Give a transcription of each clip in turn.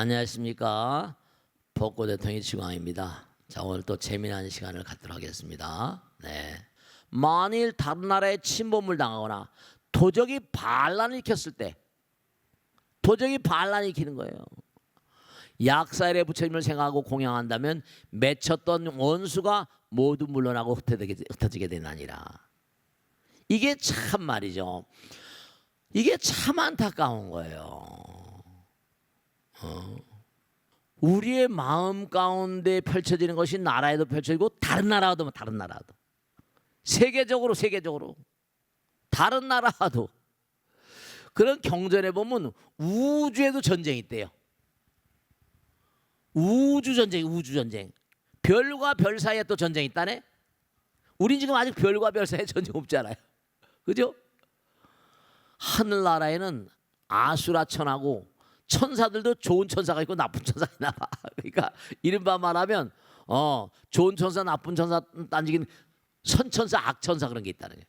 안녕하십니까. 복고 대통령 지광입니다. 자, 오늘 또 재미난 시간을 갖도록 하겠습니다. 네. 만일 다른 나라에 침범을 당하거나 도적이 반란을 일으켰을 때, 도적이 반란을 일으키는 거예요. 약사일의 부처님을 생각하고 공양한다면 맺혔던 원수가 모두 물러나고 흩어지게 되나니라. 이게 참 말이죠. 이게 참 안타까운 거예요. 우리의 마음 가운데 펼쳐지는 것이 나라에도 펼쳐지고 다른 나라도 세계적으로 다른 나라도 그런 경전에 보면 우주에도 전쟁이 있대요. 우주 전쟁. 별과 별 사이에 또 전쟁이 있다네. 우린 지금 아직 별과 별 사이에 전쟁 없잖아요. 그죠? 하늘나라에는 아수라천하고 천사들도 좋은 천사가 있고 나쁜 천사가 있나 봐. 그러니까 이른바 말하면 좋은 천사 나쁜 천사 딴지긴 선천사 악천사 그런 게 있다는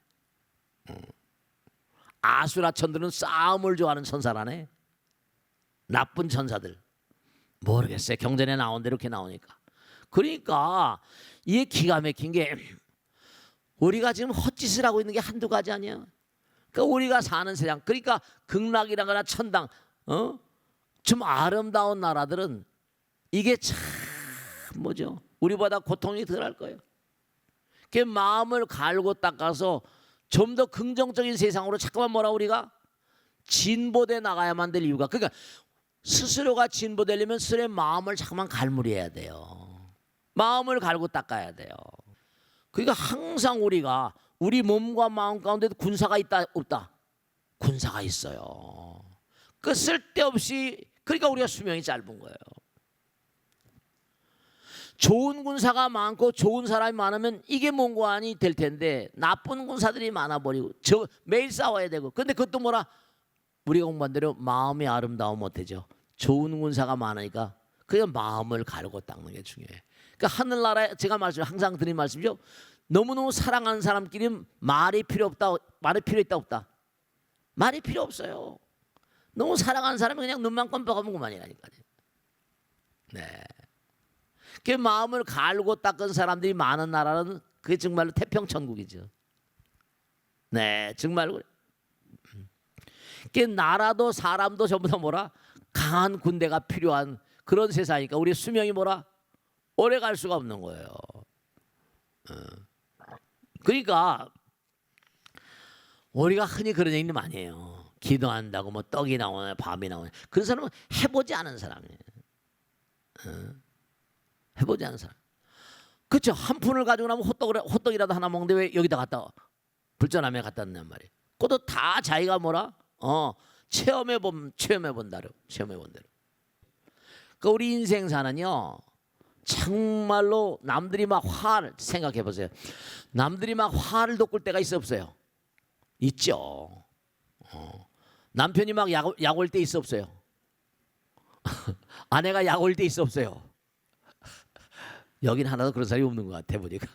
거예요. 아수라천들은 싸움을 좋아하는 천사라네. 나쁜 천사들 모르겠어요. 경전에 나온 대로 이렇게 나오니까. 그러니까 이게 기가 막힌 게 우리가 지금 헛짓을 하고 있는 게 한두 가지 아니야. 그러니까 우리가 사는 세상, 그러니까 극락이라거나 천당, 좀 아름다운 나라들은 이게 참 뭐죠? 우리보다 고통이 덜할 거예요. 그 마음을 갈고 닦아서 좀 더 긍정적인 세상으로 자꾸만 뭐라 우리가 진보돼 나가야만 될 이유가, 그러니까 스스로가 진보되려면 스스로의 마음을 자꾸만 갈무리해야 돼요. 마음을 갈고 닦아야 돼요. 그러니까 항상 우리가 우리 몸과 마음 가운데도 군사가 있다 없다? 군사가 있어요. 그 쓸데없이, 그러니까 우리가 수명이 짧은 거예요. 좋은 군사가 많고 좋은 사람이 많으면 이게 몽고안이 될 텐데 나쁜 군사들이 많아버리고 매일 싸워야 되고, 근데 그것도 뭐라 우리가 공부한 대로 마음이 아름다우면 못되죠. 좋은 군사가 많으니까 그냥 마음을 가르고 닦는 게 중요해. 그러니까 하늘나라에 제가 항상 드린 말씀이죠. 너무너무 사랑하는 사람끼리는 말이 필요 없다. 말이 필요 있다 없다? 말이 필요 없어요. 너무 사랑하는 사람이 그냥 눈만 껌뻑하면 그만이라니까요. 네. 그 마음을 갈고 닦은 사람들이 많은 나라는 그게 정말로 태평천국이죠. 네, 정말로 그래. 그 나라도 사람도 전부 다 뭐라 강한 군대가 필요한 그런 세상이니까 우리 수명이 뭐라 오래 갈 수가 없는 거예요. 그러니까 우리가 흔히 그런 얘기는 많이 해요. 기도한다고 뭐 떡이 나오냐 밤이 나오냐. 그런 사람은 해보지 않은 사람이에요. 해보지 않은 사람. 그렇죠. 한 푼을 가지고 나면 호떡이라도 하나 먹는데 왜 여기다 갖다 불전함에 갖다 놨냔 말이에요. 그것도 다 자기가 뭐라 체험해 본다로. 그 우리 인생사는요, 정말로 남들이 막 화를 생각해 보세요. 남들이 막 화를 돋굴 때가 있어 없어요? 있죠. 남편이 막 약 올 때 있어 없어요? 아내가 약 올 때 있어 없어요? 여긴 하나도 그런 사람이 없는 것 같아 보니까.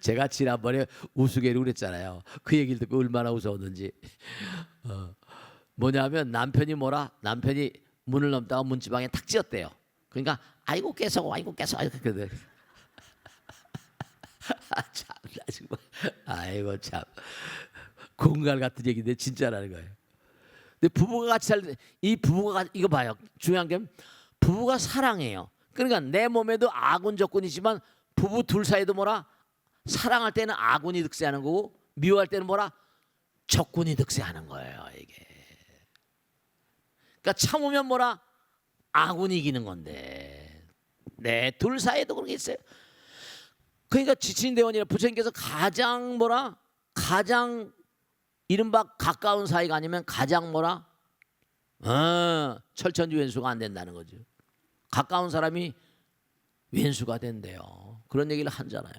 제가 지난번에 우스개로 그랬잖아요. 그 얘기를 듣고 얼마나 웃었는지. 뭐냐면 남편이 문을 넘다가 문지방에 탁 찌었대요. 그러니까 아이고 깨서 그러거든. 참나 정말. 아이고 참. 공갈 같은 얘기인데 진짜라는 거예요. 근데 부부가 같이 이거 봐요. 중요한 게 부부가 사랑해요. 그러니까 내 몸에도 아군 적군이지만 부부 둘 사이도 뭐라 사랑할 때는 아군이 득세하는 거고 미워할 때는 뭐라 적군이 득세하는 거예요. 이게. 그러니까 참으면 뭐라 아군이 이기는 건데, 네, 둘 사이에도 그런 게 있어요. 그러니까 지친 대원이라 부처님께서 가장 이른바 가까운 사이가 아니면 가장 철천지 왼수가 안 된다는 거죠. 가까운 사람이 왼수가 된대요. 그런 얘기를 하잖아요.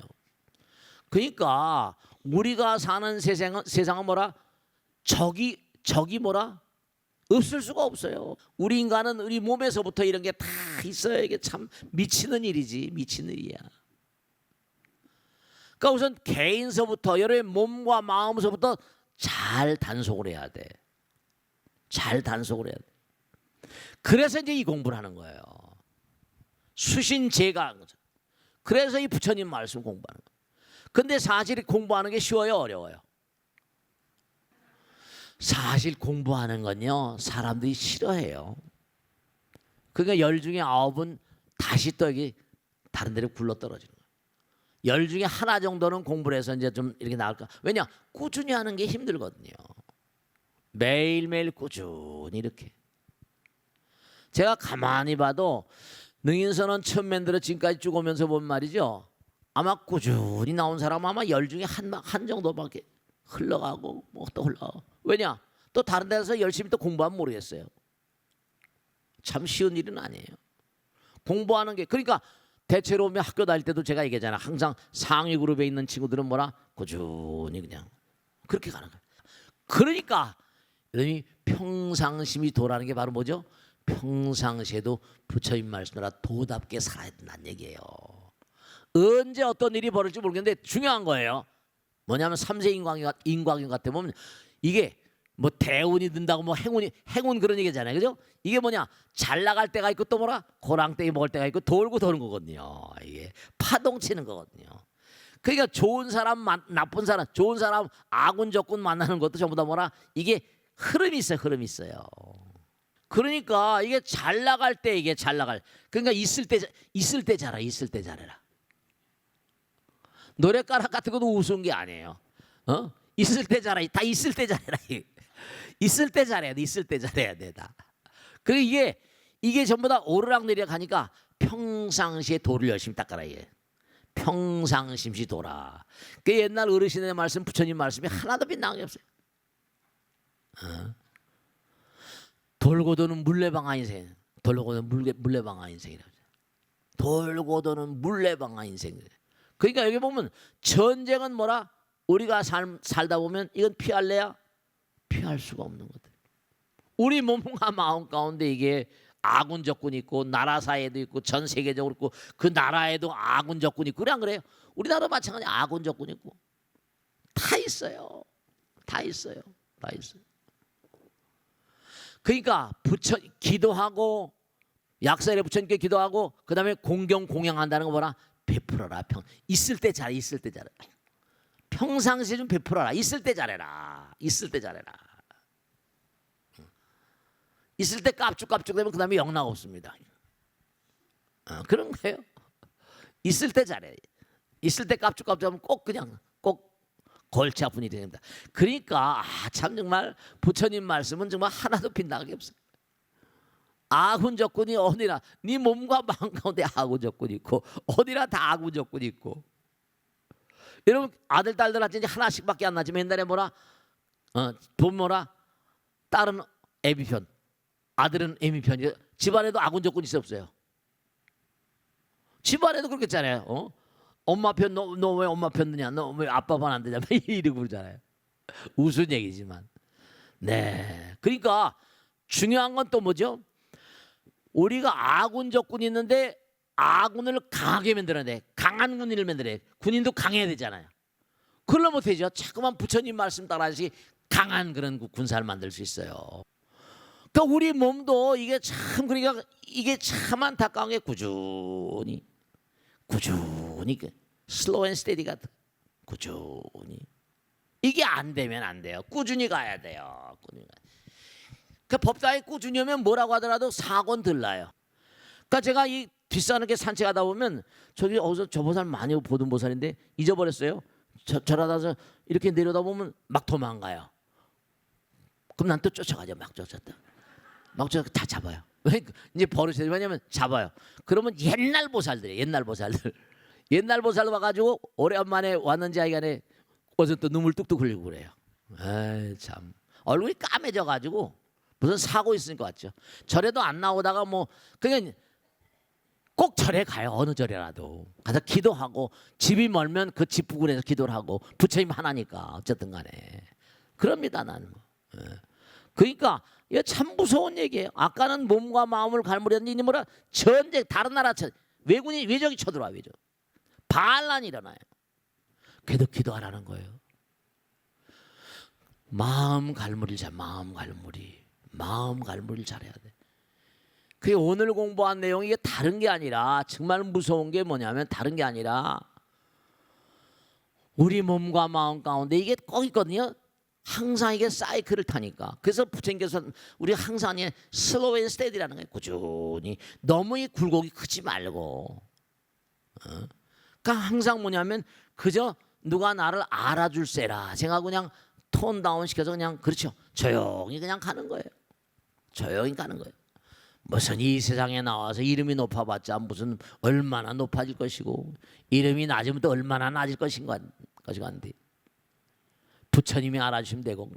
그러니까 우리가 사는 세상은 적이 없을 수가 없어요. 우리 인간은 우리 몸에서부터 이런 게 다 있어요. 이게 참 미치는 일이지, 미치는 일이야. 그러니까 우선 개인서부터, 여러분의 몸과 마음서부터 잘 단속을 해야 돼. 잘 단속을 해야 돼. 그래서 이제 이 공부를 하는 거예요. 수신제가. 그래서 이 부처님 말씀 공부하는 거예요. 근데 사실 공부하는 게 쉬워요, 어려워요? 사실 공부하는 건요, 사람들이 싫어해요. 그러니까 열 중에 9은 다시 또 여기 다른 데로 굴러 떨어지는 거예요. 열 중에 하나 정도는 공부를 해서 이제 좀 이렇게 나을까. 왜냐? 꾸준히 하는 게 힘들거든요. 매일매일 꾸준히 이렇게. 제가 가만히 봐도 능인선언 처음 만들어 지금까지 쭉 오면서 본 말이죠. 아마 꾸준히 나온 사람은 아마 열 중에 한 정도밖에 흘러가고 뭐 또 흘러가고. 왜냐? 또 다른 데서 열심히 또 공부하면 모르겠어요. 참 쉬운 일은 아니에요. 공부하는 게. 그러니까 대체로 오면 학교 다닐 때도 제가 얘기하잖아. 항상 상위 그룹에 있는 친구들은 뭐라? 꾸준히 그냥 그렇게 가는 거예요. 그러니까 여러분이 평상심이 도라는 게 바로 뭐죠? 평상시에도 부처님 말씀대로 도답게 살아야 된다는 얘기예요. 언제 어떤 일이 벌어질지 모르겠는데 중요한 거예요. 뭐냐면 삼세 인과경 같아 보면 이게 뭐 대운이 든다고 뭐 행운 그런 얘기잖아요. 그죠? 이게 뭐냐? 잘 나갈 때가 있고 또 뭐라? 고랑땡이 먹을 때가 있고 돌고 도는 거거든요. 이게 파동치는 거거든요. 그러니까 좋은 사람 나쁜 사람, 좋은 사람 아군 적군 만나는 것도 전부 다 뭐라? 이게 흐름이 있어요. 흐름이 있어요. 그러니까 이게 잘 나갈 때 이게 잘 나갈. 그러니까 있을 때 잘해. 있을 때 잘해라. 노랫가락 같은 것도 우스운 게 아니에요. 있을 때 잘해. 다 있을 때 잘해라. 있을 때 잘해야 돼. 있을 때 잘해야 돼. 다. 그리고 이게 전부 다 오르락내리락 하니까 평상시에 도를 열심히 닦아라. 이게. 평상심시 도라. 그 옛날 어르신의 말씀, 부처님 말씀이 하나도 빗나간 게 없어요. 돌고 도는 물레방아 인생. 돌고 도는 물레방아 인생이라고. 돌고 도는 물레방아 인생. 그러니까 여기 보면 전쟁은 뭐라? 우리가 살다 보면 이건 피할래야? 피할 수가 없는 것들. 우리 몸과 마음 가운데 이게 아군 적군이 있고 나라 사이에도 있고 전 세계적으로 있고 그 나라에도 아군 적군이 있고 그래 안 그래요? 우리나라도 마찬가지 아군 적군이 있고 다 있어요. 다 있어요. 다 있어요. 그러니까 기도하고 약사일에 부처님께 기도하고 그 다음에 공경 공양한다는 거 뭐라? 베풀어라. 있을 때 잘해. 있을 때 잘해. 평상시에 좀 베풀어라. 있을 때 잘해라. 있을 때 잘해라. 있을 때 깝죽깝죽 되면 그 다음에 영락 없습니다. 그런 거예요. 있을 때 잘해. 있을 때 깝죽깝죽하면 꼭 골치 아픈 일이 됩니다. 그러니까 참 정말 부처님 말씀은 정말 하나도 빗나가게 없어요. 아군 적군이 어디나 네 몸과 마음 가운데 아군 적군이 있고 어디나 다 아군 적군이 있고. 여러분 아들 딸들한테 이제 하나씩밖에 안 나지만 옛날에 뭐라? 돈 뭐라? 딸은 애비 편, 아들은 애미 편. 집안에도 아군 적군이 있어 없어요? 집안에도 그렇겠잖아요. 엄마 편 너 왜 엄마 편 드냐? 너 왜 아빠 반 안 되냐? 이러고 그러잖아요. 우스운 얘기지만. 네. 그러니까 중요한 건 또 뭐죠? 우리가 아군 적군이 있는데 아군을 강하게 만들어야 돼. 강한 군인을 만들어야 돼. 군인도 강해야 되잖아요. 그러려면 못하죠. 자꾸만 부처님 말씀 따라서 강한 그런 군사를 만들 수 있어요. 그러니까 우리 몸도 이게 참 그러니까 이게 참 안타까운 게 꾸준히 슬로우 앤 스테디 같은 꾸준히 이게 안 되면 안 돼요. 꾸준히 가야 돼요. 그 법당에 꾸준히 오면 뭐라고 하더라도 사고는 덜 나요. 그러니까 제가 이 뒷산을 산책하다 보면 저기 어디서 저 보살 많이 보던 보살인데 잊어버렸어요. 저러다서 이렇게 내려다 보면 막 도망가요. 그럼 난 또 쫓아가죠. 막 다 잡아요. 이제 버릇이 왜냐면 잡아요. 그러면 옛날 보살들이에요. 옛날 보살 와가지고 오래간만에 왔는지 아이간에 어제 또 눈물 뚝뚝 흘리고 그래요. 에이 참 얼굴이 까매져가지고 무슨 사고 있을 것 같죠. 절에도 안 나오다가 뭐 그냥 꼭 절에 가요. 어느 절에라도 가서 기도하고 집이 멀면 그 집 부근에서 기도를 하고 부처님 하나니까 어쨌든 간에 그럽니다 나는. 그러니까 이거 참 무서운 얘기예요. 아까는 몸과 마음을 갈무리하는 뭐라 전쟁 다른 나라 외적이 쳐들어와 외적 반란이 일어나요. 그래도 기도하라는 거예요. 마음 갈무리를 잘해야 돼. 그 오늘 공부한 내용이 이게 다른 게 아니라 정말 무서운 게 뭐냐면 다른 게 아니라 우리 몸과 마음 가운데 이게 꼭 있거든요. 항상 이게 사이클을 타니까. 그래서 부처님께서 우리 항상 슬로우 앤 스테디라는 거예요. 꾸준히 너무 이 굴곡이 크지 말고. 그러니까 항상 뭐냐면 그저 누가 나를 알아줄세라 생각하고 그냥 톤 다운 시켜서 그냥 그렇죠. 조용히 그냥 가는 거예요. 조용히 가는 거예요. 무슨 이 세상에 나와서 이름이 높아봤자 무슨 얼마나 높아질 것이고 이름이 낮으면 또 얼마나 낮을 것인가 가지고한데 부처님이 알아주시면 되고.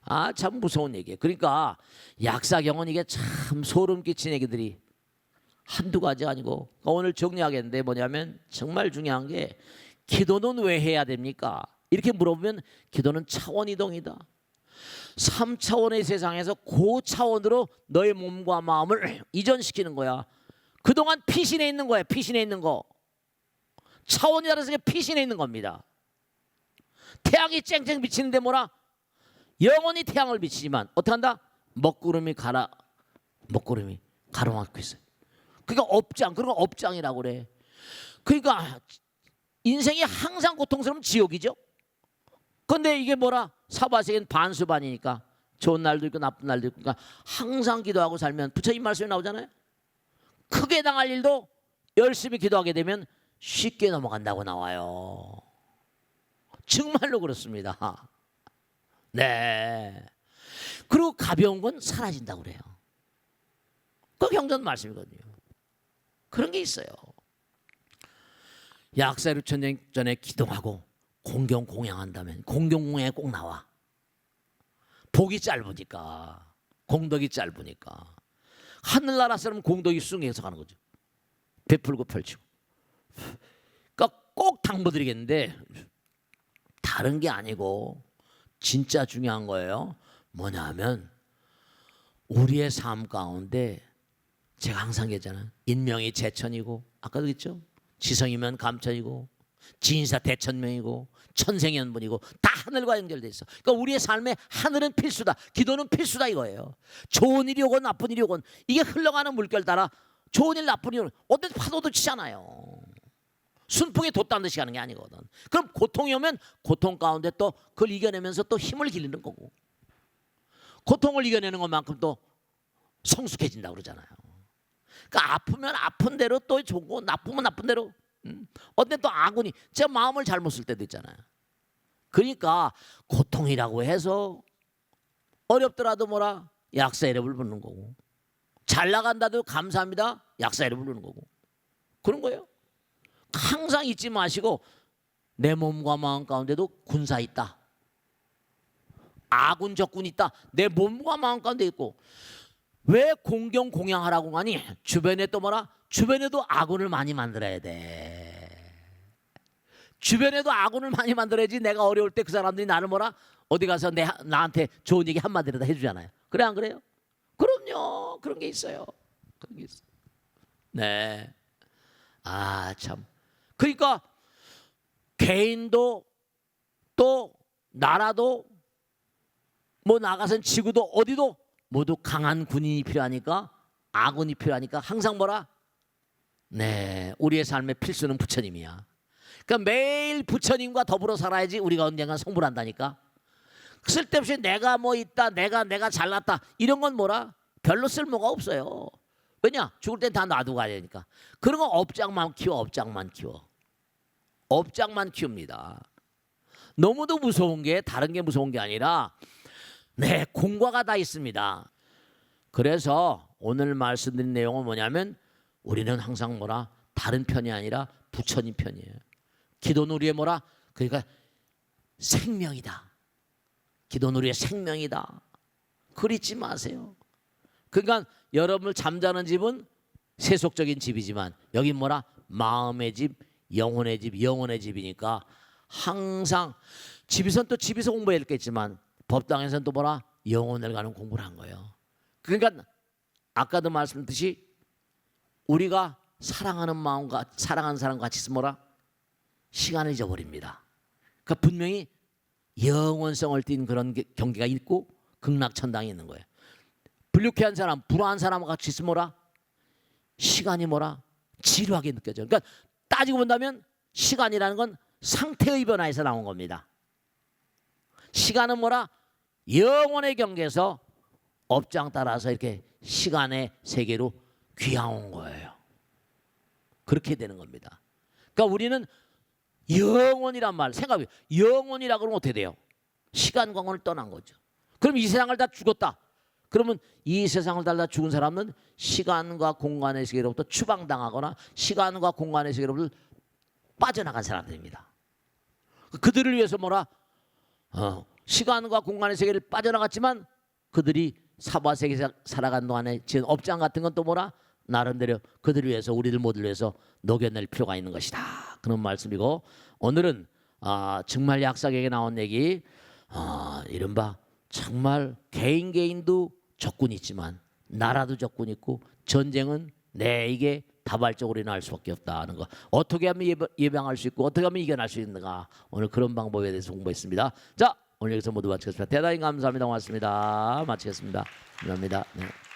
아, 참 무서운 얘기예요. 그러니까 약사경은 이게 참 소름 끼친 얘기들이 한두 가지 아니고 오늘 정리하겠는데 뭐냐면 정말 중요한 게 기도는 왜 해야 됩니까? 이렇게 물어보면 기도는 차원 이동이다. 3차원의 세상에서 고차원으로 너의 몸과 마음을 이전시키는 거야. 그동안 피신해 있는 거야. 피신해 있는 거. 차원이 다르서 피신해 있는 겁니다. 태양이 쨍쨍 비치는데 뭐라? 영원히 태양을 비치지만 어떻게 한다? 먹구름이 가로막고 있어요. 그러니까 업장, 그런 거 업장이라고 그래. 그러니까 인생이 항상 고통스러운 지옥이죠. 근데 이게 뭐라? 사바세계는 반수반이니까 좋은 날도 있고 나쁜 날도 있고 그러니까 항상 기도하고 살면 부처님 말씀이 나오잖아요. 크게 당할 일도 열심히 기도하게 되면 쉽게 넘어간다고 나와요. 정말로 그렇습니다. 네. 그리고 가벼운 건 사라진다고 그래요. 그 경전 말씀이거든요. 그런 게 있어요. 약사로 전에 기도하고 공경 공양한다면 공경 공양에 꼭 나와. 복이 짧으니까 공덕이 짧으니까 하늘나라 사람은 공덕이 숭해서 가는 거죠. 베풀고 펼치고. 그러니까 꼭 당부드리겠는데 다른 게 아니고 진짜 중요한 거예요. 뭐냐 하면 우리의 삶 가운데 제가 항상 얘기했잖아요. 인명이 제천이고 아까도 그랬죠. 지성이면 감천이고 진사 대천명이고 천생연분이고 다 하늘과 연결돼 있어. 그러니까 우리의 삶에 하늘은 필수다. 기도는 필수다 이거예요. 좋은 일이 오건 나쁜 일이 오건 이게 흘러가는 물결 따라 좋은 일 나쁜 일 어떤 파도도 치잖아요. 순풍에 돛단 듯이 가는 게 아니거든. 그럼 고통이 오면 고통 가운데 또 그걸 이겨내면서 또 힘을 기르는 거고 고통을 이겨내는 것만큼 또 성숙해진다고 그러잖아요. 그러니까 아프면 아픈 대로 또 좋고 나쁘면 나쁜 대로 어떤 또 아군이 제 마음을 잘못 쓸 때도 있잖아요. 그러니까 고통이라고 해서 어렵더라도 뭐라 약사 이름을 부르는 거고 잘 나간다도 감사합니다 약사 이름을 부르는 거고 그런 거예요. 항상 잊지 마시고 내 몸과 마음 가운데도 군사 있다. 아군 적군 있다. 내 몸과 마음 가운데 있고 왜 공경 공양하라고 하니 주변에 또 뭐라? 주변에도 아군을 많이 만들어야 돼. 주변에도 아군을 많이 만들어야지 내가 어려울 때 그 사람들이 나를 뭐라? 어디 가서 나한테 좋은 얘기 한마디라도 해주잖아요. 그래 안 그래요? 그럼요. 그런 게 있어요. 그런 게 있어요. 네. 아 참. 그러니까 개인도 또 나라도 뭐 나가선 지구도 어디도 모두 강한 군인이 필요하니까 아군이 필요하니까 항상 뭐라? 네, 우리의 삶의 필수는 부처님이야. 그러니까 매일 부처님과 더불어 살아야지 우리가 언젠가 성불한다니까. 쓸데없이 내가 뭐 있다, 내가 잘났다 이런 건 뭐라? 별로 쓸모가 없어요. 왜냐? 죽을 땐 다 놔두고 가야 되니까. 그런 거 업장만 키워, 업장만 키워. 업장만 키웁니다. 너무도 무서운 게 다른 게 무서운 게 아니라 네, 공과가 다 있습니다. 그래서 오늘 말씀드린 내용은 뭐냐면 우리는 항상 뭐라? 다른 편이 아니라 부처님 편이에요. 기도는 우리의 뭐라? 그러니까 생명이다. 기도는 우리의 생명이다. 그걸 잊지 마세요. 그러니까 여러분을 잠자는 집은 세속적인 집이지만 여기 뭐라? 마음의 집, 영혼의 집, 영혼의 집이니까 항상 집에서는 또 집에서 공부해야 겠지만 법당에서는 또 뭐라? 영혼을 가는 공부를 한 거예요. 그러니까 아까도 말씀드렸듯이 우리가 사랑하는 마음과 사랑하는 사람과 같이 있으면 뭐라? 시간을 잊어버립니다. 그러니까 분명히 영원성을 띤 그런 경계가 있고 극락천당이 있는 거예요. 불쾌한 사람, 불안한 사람과 같이 있으면 뭐라? 시간이 뭐라? 지루하게 느껴져. 그러니까 따지고 본다면 시간이라는 건 상태의 변화에서 나온 겁니다. 시간은 뭐라? 영혼의 경계에서 업장 따라서 이렇게 시간의 세계로 귀향온 거예요. 그렇게 되는 겁니다. 그러니까 우리는 영혼이란 말 생각해요. 영혼이라 그러면 어떻게 돼요? 시간 공간을 떠난 거죠. 그럼 이 세상을 다 죽었다. 그러면 이 세상을 다 죽은 사람은 시간과 공간의 세계로부터 추방당하거나 시간과 공간의 세계로부터 빠져나간 사람들입니다. 그들을 위해서 뭐라? 시간과 공간의 세계를 빠져나갔지만 그들이 사바세계에서 살아간 동안에 지은 업장 같은 건 또 뭐라? 나름대로 그들을 위해서 우리들 모두를 위해서 녹여낼 필요가 있는 것이다. 그런 말씀이고 오늘은 정말 약사에게 나온 얘기 이른바 정말 개인도 적군이 있지만 나라도 적군이 있고 전쟁은 이게 다발적으로 일어날 수밖에 없다는 거. 어떻게 하면 예방할 수 있고 어떻게 하면 이겨낼 수 있는가. 오늘 그런 방법에 대해서 공부했습니다. 자 오늘 여기서 모두 마치겠습니다. 대단히 감사합니다. 고맙습니다. 마치겠습니다. 감사합니다. 네.